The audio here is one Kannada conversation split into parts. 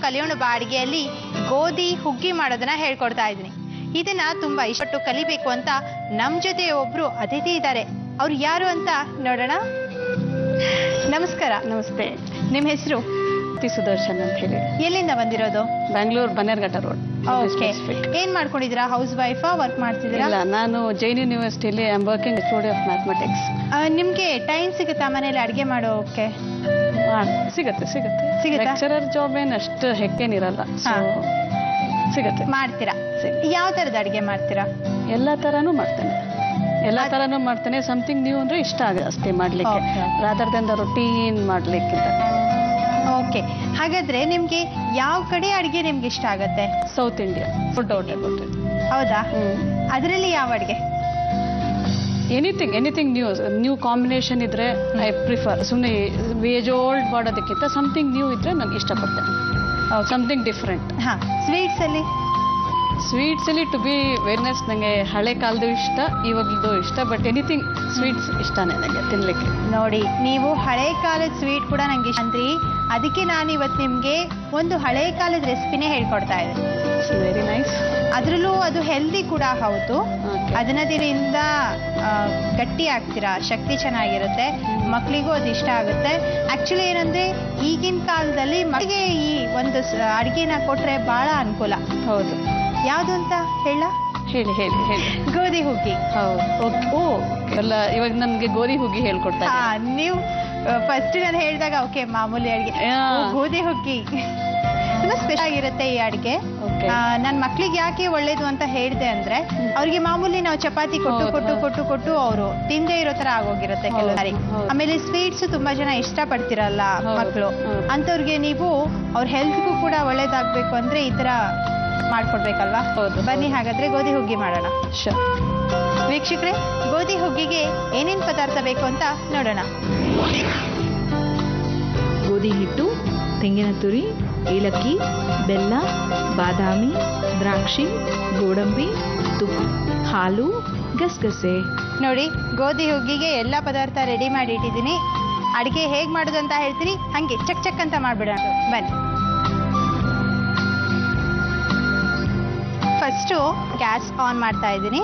ಕಲಿಯೋಣ ಬಾ ಅಡಿಗೆಯಲ್ಲಿ ಗೋಧಿ ಹುಗ್ಗಿ ಮಾಡೋದನ್ನ ಹೇಳ್ಕೊಡ್ತಾ ಇದ್ದೀನಿ. ಇದನ್ನ ತುಂಬಾ ಇಷ್ಟಪಟ್ಟು ಕಲಿಬೇಕು ಅಂತ ನಮ್ ಜೊತೆ ಒಬ್ರು ಅತಿಥಿ ಇದ್ದಾರೆ. ಅವ್ರು ಯಾರು ಅಂತ ನೋಡೋಣ. ನಮಸ್ಕಾರ. ನಮಸ್ತೆ. ನಿಮ್ಮ ಹೆಸರು? ಸುದರ್ಶನ್ ಅಂತ ಹೇಳಿ. ಎಲ್ಲಿಂದ ಬಂದಿರೋದು? ಬ್ಯಾಂಗ್ಳೂರ್ ಬನ್ನೇರ್ಘಟ್ಟ ರೋಡ್. ಓಕೆ. ಏನ್ ಮಾಡ್ಕೊಂಡಿದ್ದೀರಾ? ಹೌಸ್ ವೈಫಾ, ವರ್ಕ್ ಮಾಡ್ತಿದ್ದೀರಾ? ಇಲ್ಲ, ನಾನು ಜೈನ್ ಯೂನಿವರ್ಸಿಟಿಲಿ I am working studio of mathematics. ನಿಮ್ಗೆ ಟೈಮ್ ಸಿಗುತ್ತಾ ಮನೇಲಿ ಅಡ್ಗೆ ಮಾಡೋಕೆ? ಸಿಗುತ್ತೆ. ಲೆಕ್ಚರರ್ ಜಾಬ್ ಏನು ಅಷ್ಟು ಹೆಕ್ಕೇನಿರಲ್ಲ, ಸಿಗುತ್ತೆ. ಮಾಡ್ತೀರಾ? ಯಾವ ತರದ ಅಡ್ಗೆ ಮಾಡ್ತೀರಾ? ಎಲ್ಲ ತರಾನು ಮಾಡ್ತೇನೆ. ಸಮಥಿಂಗ್ ನ್ಯೂ ಅಂದ್ರೆ ಇಷ್ಟ ಆಗುತ್ತೆ ಅಷ್ಟೇ ಮಾಡ್ಲಿಕ್ಕೆ, ರಾದರ್ ದೆನ್ ದ ರೊಟೀನ್ ಮಾಡ್ಲಿಕ್ಕಿಂತ. ಓಕೆ. ಹಾಗಾದ್ರೆ ನಿಮ್ಗೆ ಯಾವ ಕಡೆ ಅಡ್ಗೆ ನಿಮ್ಗೆ ಇಷ್ಟ ಆಗತ್ತೆ? South India food out about it. ಹೌದಾ? ಅದರಲ್ಲಿ ಯಾವ ಅಡ್ಗೆ? ಎನಿಥಿಂಗ್ ನ್ಯೂ ಕಾಂಬಿನೇಷನ್ ಇದ್ರೆ ಐ ಪ್ರಿಫರ್. ಸುಮ್ಮನೆ ವೇಜ್ ಓಲ್ಡ್ ಮಾಡೋದಕ್ಕಿಂತ ಸಮಥಿಂಗ್ ನ್ಯೂ ಇದ್ರೆ ನಾನು ಇಷ್ಟಪಡ್ತೇನೆ, ಸಮಥಿಂಗ್ ಡಿಫ್ರೆಂಟ್. ಸ್ವೀಟ್ಸ್ ಅಲ್ಲಿ ಟು ಬಿ ವೆರಿನೆಸ್, ನಂಗೆ ಹಳೆ ಕಾಲದ್ದು ಇಷ್ಟ, ಇವಾಗಲೂ ಇಷ್ಟ, ಬಟ್ ಎನಿಥಿಂಗ್ ಸ್ವೀಟ್ಸ್ ಇಷ್ಟನೇ ನನಗೆ ತಿನ್ಲಿಕ್ಕೆ. ನೋಡಿ, ನೀವು ಹಳೆ ಕಾಲದ ಸ್ವೀಟ್ ಕೂಡ ನಂಗೆ ಇಷ್ಟ ಅಂದ್ರಿ, ಅದಕ್ಕೆ ನಾನು ಇವತ್ತು ನಿಮ್ಗೆ ಒಂದು ಹಳೆ ಕಾಲದ ರೆಸಿಪಿನೇ ಹೇಳ್ಕೊಡ್ತಾ ಇದ್ದೀನಿ. Very nice. ಅದರಲ್ಲೂ ಅದು ಹೆಲ್ದಿ ಕೂಡ ಹೌದು. ಅದನ್ನ ದಿನದಿಂದ ಗಟ್ಟಿ ಆಗ್ತೀರಾ, ಶಕ್ತಿ ಚೆನ್ನಾಗಿರುತ್ತೆ, ಮಕ್ಕಳಿಗೂ ಅದು ಇಷ್ಟ ಆಗುತ್ತೆ. ಆಕ್ಚುಲಿ ಏನಂದ್ರೆ ಈಗಿನ ಕಾಲದಲ್ಲಿ ಮಕ್ಕಳಿಗೆ ಈ ಒಂದು ಅಡ್ಗೆನ ಕೊಟ್ರೆ ಬಹಳ ಅನುಕೂಲ. ಹೌದು. ಯಾವುದು ಅಂತ ಹೇಳ? ಹೇಳಿ. ಗೋಧಿ ಹುಗ್ಗಿ. ಹೌದು. ಎಲ್ಲ ಇವಾಗ ನಮ್ಗೆ ಗೋಧಿ ಹುಗ್ಗಿ ಹೇಳ್ಕೊಡ್ತಾ. ನೀವು ಫಸ್ಟ್ ನಾನು ಹೇಳಿದಾಗ ಓಕೆ ಮಾಮೂಲಿ ಅಡ್ಗೆ, ಗೋಧಿ ಹುಗ್ಗಿ ತುಂಬಾ ಸ್ಪೆಷಲ್ ಆಗಿರುತ್ತೆ ಈ ಅಡ್ಗೆ. ನನ್ನ ಮಕ್ಳಿಗೆ ಯಾಕೆ ಒಳ್ಳೇದು ಅಂತ ಹೇಳಿದೆ ಅಂದ್ರೆ, ಅವ್ರಿಗೆ ಮಾಮೂಲಿ ನಾವು ಚಪಾತಿ ಕೊಟ್ಟು ಅವರು ತಿಂದೇ ಇರೋ ತರ ಆಗೋಗಿರುತ್ತೆ ಕೆಲವು ಸಾರಿ. ಆಮೇಲೆ ಸ್ವೀಟ್ಸ್ ತುಂಬಾ ಜನ ಇಷ್ಟ ಪಡ್ತಿರಲ್ಲ ಮಕ್ಕಳು, ಅಂತವ್ರಿಗೆ ನೀವು ಅವ್ರ ಹೆಲ್ತ್ಗೂ ಕೂಡ ಒಳ್ಳೇದಾಗ್ಬೇಕು ಅಂದ್ರೆ ಈ ತರ ಮಾಡ್ಕೊಡ್ಬೇಕಲ್ವಾ? ಬನ್ನಿ ಹಾಗಾದ್ರೆ ಗೋಧಿ ಹುಗ್ಗಿ ಮಾಡೋಣ. ವೀಕ್ಷಕರೇ, ಗೋಧಿ ಹುಗ್ಗಿಗೆ ಏನೇನ್ ಪದಾರ್ಥ ಬೇಕು ಅಂತ ನೋಡೋಣ. ಗೋಧಿ ಹಿಟ್ಟು, ತೆಂಗಿನ ತುರಿ, ಏಲಕ್ಕಿ, ಬೆಲ್ಲ, ಬಾದಾಮಿ, ದ್ರಾಕ್ಷಿ, ಗೋಡಂಬಿ, ತುಪ್ಪ, ಹಾಲು, ಗಸಗಸೆ. ನೋಡಿ, ಗೋಧಿ ಹುಗ್ಗಿಗೆ ಎಲ್ಲ ಪದಾರ್ಥ ರೆಡಿ ಮಾಡಿ ಇಟ್ಟಿದ್ದೀನಿ. ಅಡಿಗೆ ಹೇಗ್ ಮಾಡೋದು ಅಂತ ಹೇಳ್ತೀನಿ, ಹಂಗೆ ಚಕ್ ಅಂತ ಮಾಡ್ಬಿಡೋಣ ಬನ್ನಿ. ಫಸ್ಟು ಗ್ಯಾಸ್ ಆನ್ ಮಾಡ್ತಾ ಇದ್ದೀನಿ.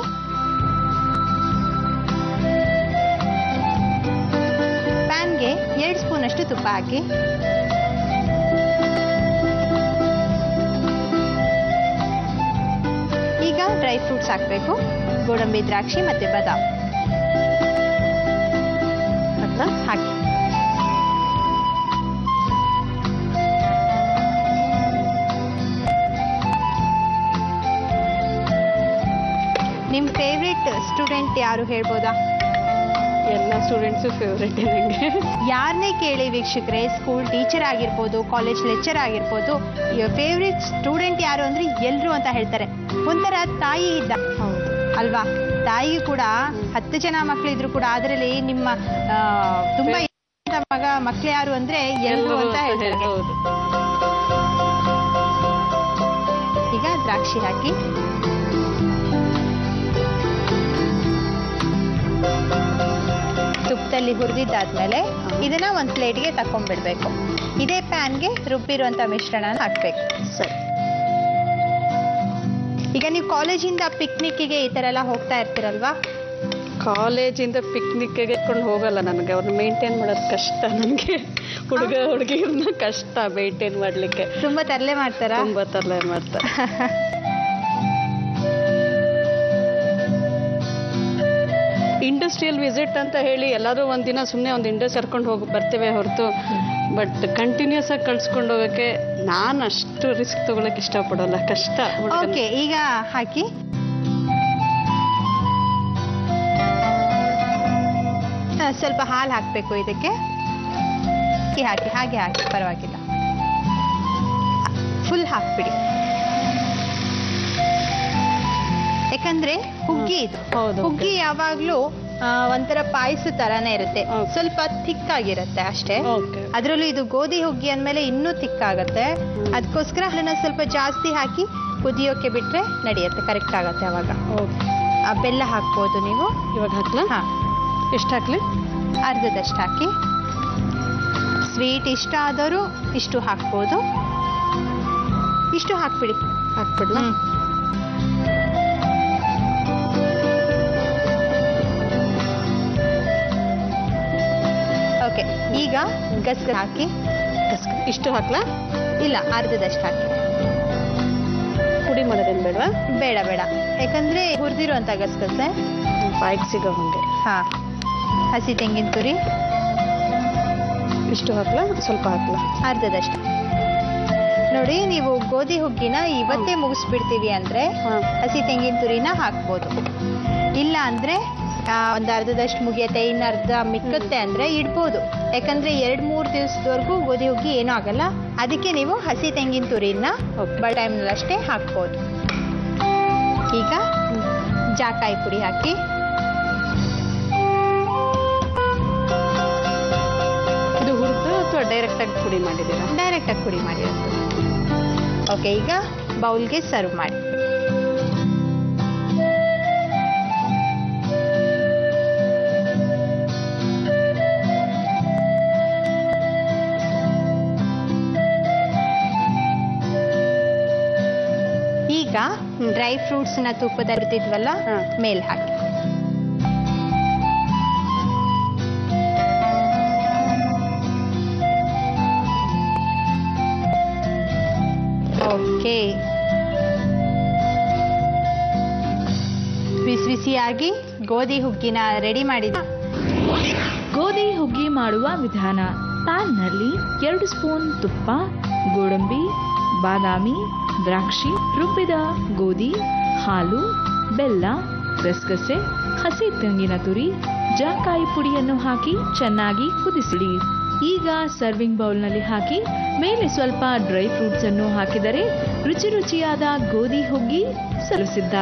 ಪ್ಯಾನ್ಗೆ 2 ಸ್ಪೂನ್ ಅಷ್ಟು ತುಪ್ಪ ಹಾಕಿ, ಈಗ ಡ್ರೈ ಫ್ರೂಟ್ಸ್ ಹಾಕಬೇಕು. ಗೋಡಂಬಿ, ದ್ರಾಕ್ಷಿ ಮತ್ತೆ ಬಾದಾಮ್ ಹಾಕಿ. ನಿಮ್ ಫೇವ್ರೆಟ್ ಸ್ಟೂಡೆಂಟ್ ಯಾರು ಹೇಳ್ಬೋದಾ? ಎಲ್ಲ ಸ್ಟೂಡೆಂಟ್ಸು ಫೇವ್ರೆಟ್ ನನಗೆ. ಯಾರನ್ನೇ ಕೇಳಿ ವೀಕ್ಷಕರೇ, ಸ್ಕೂಲ್ ಟೀಚರ್ ಆಗಿರ್ಬೋದು, ಕಾಲೇಜ್ ಲೆಕ್ಚರ್ ಆಗಿರ್ಬೋದು, ಫೇವ್ರೆಟ್ ಸ್ಟೂಡೆಂಟ್ ಯಾರು ಅಂದ್ರೆ ಎಲ್ರು ಅಂತ ಹೇಳ್ತಾರೆ. ಒಂಥರ ತಾಯಿ ಇದ್ದ ಅಲ್ವಾ? ತಾಯಿ ಕೂಡ 10 ಜನ ಮಕ್ಕಳಿದ್ರು ಕೂಡ ಅದರಲ್ಲಿ ನಿಮ್ಮ ತುಂಬಾ ಮಕ್ಳು ಯಾರು ಅಂದ್ರೆ ಎಲ್ರು ಅಂತ ಹೇಳ್ತಾರೆ. ಈಗ ದ್ರಾಕ್ಷಿ ಹಾಕಿ, ತುಪ್ಪದಲ್ಲಿ ಹುರಿದಿದ್ದಾದ್ಮೇಲೆ ಇದನ್ನ ಒಂದು ಪ್ಲೇಟ್ಗೆ ತಕೊಂಡ್ಬಿಡ್ಬೇಕು. ಇದೇ ಪ್ಯಾನ್ಗೆ ರುಬ್ಬಿರುವಂತ ಮಿಶ್ರಣ ಹಾಕ್ಬೇಕು. ಸರಿ. ಈಗ ನೀವು ಕಾಲೇಜಿಂದ ಪಿಕ್ನಿಕ್ಗೆ ಈ ತರ ಎಲ್ಲ ಹೋಗ್ತಾ ಇರ್ತೀರಲ್ವಾ? ಕಾಲೇಜಿಂದ ಪಿಕ್ನಿಕ್ಗೆ ಇಟ್ಕೊಂಡು ಹೋಗಲ್ಲ, ನನಗೆ ಅವ್ರನ್ನ ಮೇಂಟೈನ್ ಮಾಡೋದು ಕಷ್ಟ. ನನಗೆ ಹುಡುಗಿಯರನ್ನ ಕಷ್ಟ ಮೇಂಟೈನ್ ಮಾಡ್ಲಿಕ್ಕೆ. ತುಂಬಾ ತರಲೆ ಮಾಡ್ತಾರಾ? ತುಂಬಾ ತರಲೆ ಮಾಡ್ತಾರೆ. ಇಂಡಸ್ಟ್ರಿಯಲ್ ವಿಸಿಟ್ ಅಂತ ಹೇಳಿ ಎಲ್ಲರೂ ಒಂದಿನ ಸುಮ್ಮನೆ ಒಂದು ಇಂಡಸ್ ಕರ್ಕೊಂಡು ಹೋಗಿ ಬರ್ತೇವೆ ಹೊರತು, ಬಟ್ ಕಂಟಿನ್ಯೂಸ್ ಆಗಿ ಕಳ್ಸ್ಕೊಂಡು ಹೋಗೋಕ್ಕೆ ನಾನು ಅಷ್ಟು ರಿಸ್ಕ್ ತಗೊಳಕ್ ಇಷ್ಟಪಡೋಲ್ಲ, ಕಷ್ಟ. ಓಕೆ, ಈಗ ಹಾಕಿ. ಸ್ವಲ್ಪ ಹಾಲು ಹಾಕಬೇಕು ಇದಕ್ಕೆ. ಹಾಗೆ ಹಾಕಿ ಪರವಾಗಿಲ್ಲ, ಫುಲ್ ಹಾಕ್ಬಿಡಿ. ಯಾಕಂದ್ರೆ ಹುಗ್ಗಿ ಇದು, ಹುಗ್ಗಿ ಯಾವಾಗ್ಲೂ ಒಂಥರ ಪಾಯಸ ತರಾನೇ ಇರುತ್ತೆ, ಸ್ವಲ್ಪ ಥಿಕ್ ಆಗಿರುತ್ತೆ ಅಷ್ಟೇ. ಅದ್ರಲ್ಲೂ ಇದು ಗೋಧಿ ಹುಗ್ಗಿ ಅಂದ್ಮೇಲೆ ಇನ್ನೂ ಥಿಕ್ ಆಗತ್ತೆ. ಅದಕ್ಕೋಸ್ಕರ ಅದನ್ನ ಸ್ವಲ್ಪ ಜಾಸ್ತಿ ಹಾಕಿ ಕುದಿಯೋಕೆ ಬಿಟ್ರೆ ನಡೆಯುತ್ತೆ, ಕರೆಕ್ಟ್ ಆಗತ್ತೆ ಅವಾಗ. ಬೆಲ್ಲ ಹಾಕ್ಬೋದು ನೀವು. ಇವಾಗ ಹಾಕ್ಲಾ? ಹಾ. ಎಷ್ಟು ಹಾಕ್ಲಿ? ಅರ್ಧದಷ್ಟು ಹಾಕಿ. ಸ್ವೀಟ್ ಇಷ್ಟ ಆದವರು ಇಷ್ಟು ಹಾಕ್ಬೋದು. ಇಷ್ಟು ಹಾಕ್ಬಿಡಿ. ಹಾಕ್ಬಿಡ್ಲಾ? ಓಕೆ, ಈಗ ಗಸಗಸೆ ಹಾಕಿ. ಇಷ್ಟು ಹಾಕ್ಲಾ? ಇಲ್ಲ, ಅರ್ಧದಷ್ಟು ಹಾಕಿ. ಪುಡಿ ಮಾಡೋದೇನು ಬೇಡವಾ? ಬೇಡ ಬೇಡ, ಯಾಕಂದ್ರೆ ಹುರಿದಿರುವಂತ ಗಸಗಸೆ ಬಾಯಿಗೆ ಸಿಗೋ ಹಂಗೆ. ಹಾ, ಹಸಿ ತೆಂಗಿನ ತುರಿ ಇಷ್ಟು ಹಾಕ್ಲಾ? ಸ್ವಲ್ಪ ಹಾಕ್ಲಾ? ಅರ್ಧದಷ್ಟು. ನೋಡಿ, ನೀವು ಗೋಧಿ ಹುಗ್ಗಿನ ಇವತ್ತೇ ಮುಗಿಸ್ಬಿಡ್ತೀವಿ ಅಂದ್ರೆ ಹಸಿ ತೆಂಗಿನ ತುರಿನ ಹಾಕ್ಬೋದು. ಇಲ್ಲ ಅಂದ್ರೆ ಒಂದು ಅರ್ಧದಷ್ಟು ಮುಗಿಯತ್ತೆ, ಇನ್ನು ಅರ್ಧ ಮಿಕ್ಕತ್ತೆ ಅಂದ್ರೆ ಇಡ್ಬೋದು. ಯಾಕಂದ್ರೆ 2-3 ದಿವಸದವರೆಗೂ ಗೋಧಿ ಹುಗ್ಗಿ ಏನೂ ಆಗಲ್ಲ. ಅದಕ್ಕೆ ನೀವು ಹಸಿ ತೆಂಗಿನ ತುರಿನ ಬಳ ಟೈಮ್ನಲ್ಲಿ ಅಷ್ಟೇ ಹಾಕ್ಬೋದು. ಈಗ ಜಾಕಾಯಿ ಪುಡಿ ಹಾಕಿ. ಇದು ಹುರಿದು ಅಥವಾ ಡೈರೆಕ್ಟಾಗಿ ಪುಡಿ ಮಾಡಿದ್ದೀರಾ? ಡೈರೆಕ್ಟಾಗಿ ಪುಡಿ ಮಾಡಿರೋದು. ಓಕೆ, ಈಗ ಬೌಲ್ಗೆ ಸರ್ವ್ ಮಾಡಿ. ಈಗ ಡ್ರೈ ಫ್ರೂಟ್ಸ್ನ ತುಪ್ಪದಲ್ಲಿ ಇರ್ತಿದ್ವಲ್ಲ, ಮೇಲ್ ಹಾಕಿ. ಓಕೆ, ಬಿಸಿ ಬಿಸಿಯಾಗಿ ಗೋಧಿ ಹುಗ್ಗಿನ ರೆಡಿ ಮಾಡಿದ. ಗೋಧಿ ಹುಗ್ಗಿ ಮಾಡುವ ವಿಧಾನ: ಪ್ಯಾನ್ನಲ್ಲಿ 2 ಸ್ಪೂನ್ ತುಪ್ಪ, ಗೋಡಂಬಿ, ಬಾದಾಮಿ, ದ್ರಾಕ್ಷಿ, ರುಬ್ಬಿದ ಗೋಧಿ, ಹಾಲು, ಬೆಲ್ಲ, ಗಸಗಸೆ, ಹಸಿ ತೆಂಗಿನ ತುರಿ, ಜಾಕಾಯಿ ಪುಡಿಯನ್ನು ಹಾಕಿ ಚೆನ್ನಾಗಿ ಕುದಿಸಿಡಿ. ಈಗ ಸರ್ವಿಂಗ್ ಬೌಲ್ನಲ್ಲಿ ಹಾಕಿ ಮೇಲೆ ಸ್ವಲ್ಪ ಡ್ರೈ ಫ್ರೂಟ್ಸ್ ಅನ್ನು ಹಾಕಿದರೆ ರುಚಿ ರುಚಿಯಾದ ಗೋಧಿ ಹುಗ್ಗಿ ಸಿದ್ಧ.